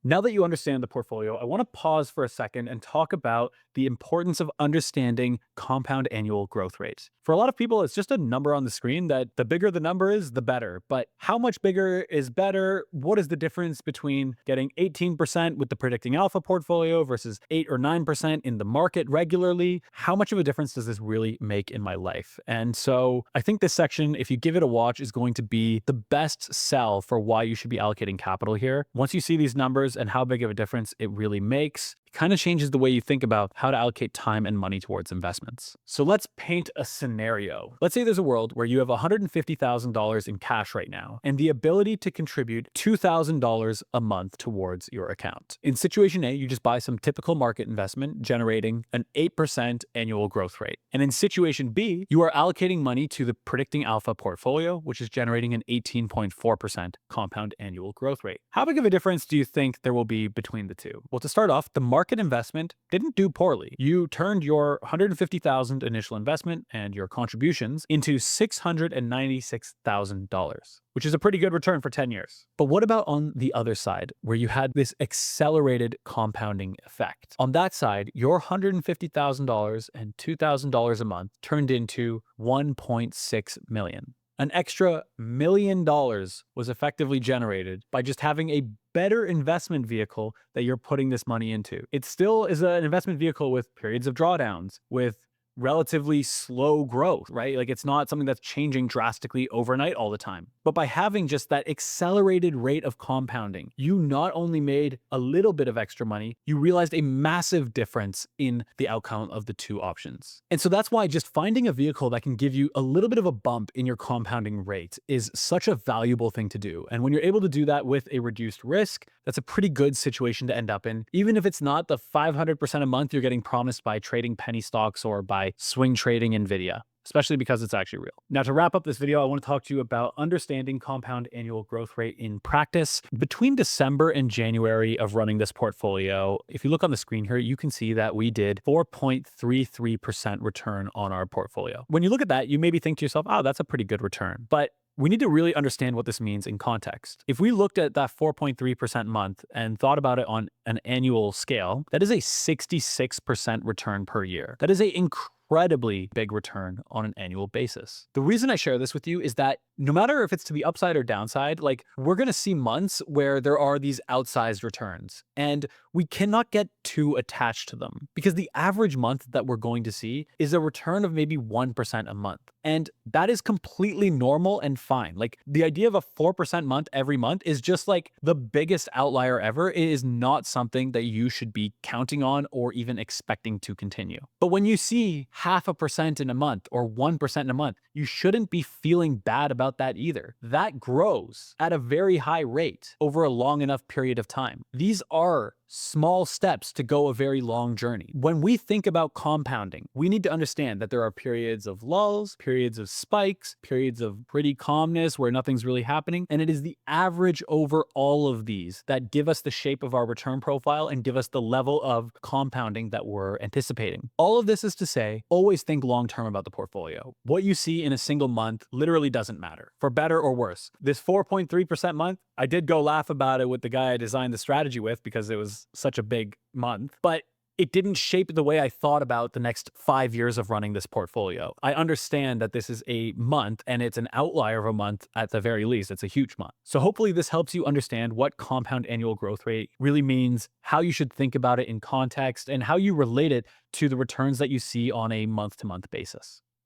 Now that you understand the portfolio, I want to pause for a second and talk about the importance of understanding compound annual growth rates. For a lot of people, it's just a number on the screen that the bigger the number is, the better. But how much bigger is better? What is the difference between getting 18% with the predicting alpha portfolio versus 8 or 9% in the market regularly? How much of a difference does this really make in my life? And so I think this section, if you give it a watch, is going to be the best sell for why you should be allocating capital here. Once you see these numbers and how big of a difference it really makes, it kind of changes the way you think about how to allocate time and money towards investments. So let's paint a scenario. Let's say there's a world where you have $150,000 in cash right now and the ability to contribute $2,000 a month towards your account. In situation A, you just buy some typical market investment generating an 8% annual growth rate. And in situation B, you are allocating money to the predicting alpha portfolio, which is generating an 18.4% compound annual growth rate. How big of a difference do you think there will be between the two? Well, to start off, the market investment didn't do poorly. You turned your 150,000 initial investment and your contributions into $696,000, which is a pretty good return for 10 years. But what about on the other side, where you had this accelerated compounding effect? On that side, your $150,000 and $2,000 a month turned into $1.6 million. An extra $1 million was effectively generated by just having a better investment vehicle that you're putting this money into. It still is an investment vehicle with periods of drawdowns, with relatively slow growth, right? Like it's not something that's changing drastically overnight all the time. But by having just that accelerated rate of compounding, you not only made a little bit of extra money, you realized a massive difference in the outcome of the two options. And so that's why just finding a vehicle that can give you a little bit of a bump in your compounding rate is such a valuable thing to do. And when you're able to do that with a reduced risk, that's a pretty good situation to end up in. Even if it's not the 500% a month you're getting promised by trading penny stocks or by swing trading NVIDIA, especially because it's actually real. Now, to wrap up this video, I want to talk to you about understanding compound annual growth rate in practice. Between December and January of running this portfolio, if you look on the screen here, you can see that we did 4.33% return on our portfolio. When you look at that, you maybe think to yourself, oh, that's a pretty good return. But we need to really understand what this means in context. If we looked at that 4.3% month and thought about it on an annual scale, that is a 66% return per year. That is an incredibly big return on an annual basis. The reason I share this with you is that no matter if it's to the upside or downside, like we're going to see months where there are these outsized returns and we cannot get too attached to them because the average month that we're going to see is a return of maybe 1% a month. And that is completely normal and fine. Like the idea of a 4% month every month is just like the biggest outlier ever. It is not something that you should be counting on or even expecting to continue. But when you see 0.5% in a month or 1% in a month, you shouldn't be feeling bad about that either. That grows at a very high rate over a long enough period of time. These are small steps to go a very long journey. When we think about compounding, we need to understand that there are periods of lulls, periods of spikes, periods of pretty calmness where nothing's really happening. And it is the average over all of these that give us the shape of our return profile and give us the level of compounding that we're anticipating. All of this is to say, always think long-term about the portfolio. What you see in a single month literally doesn't matter, for better or worse. This 4.3% month, I did go laugh about it with the guy I designed the strategy with because it was such a big month, but it didn't shape the way I thought about the next 5 years of running this portfolio. I understand that this is a month and it's an outlier of a month at the very least. It's a huge month. So hopefully this helps you understand what compound annual growth rate really means, how you should think about it in context, and how you relate it to the returns that you see on a month-to-month basis.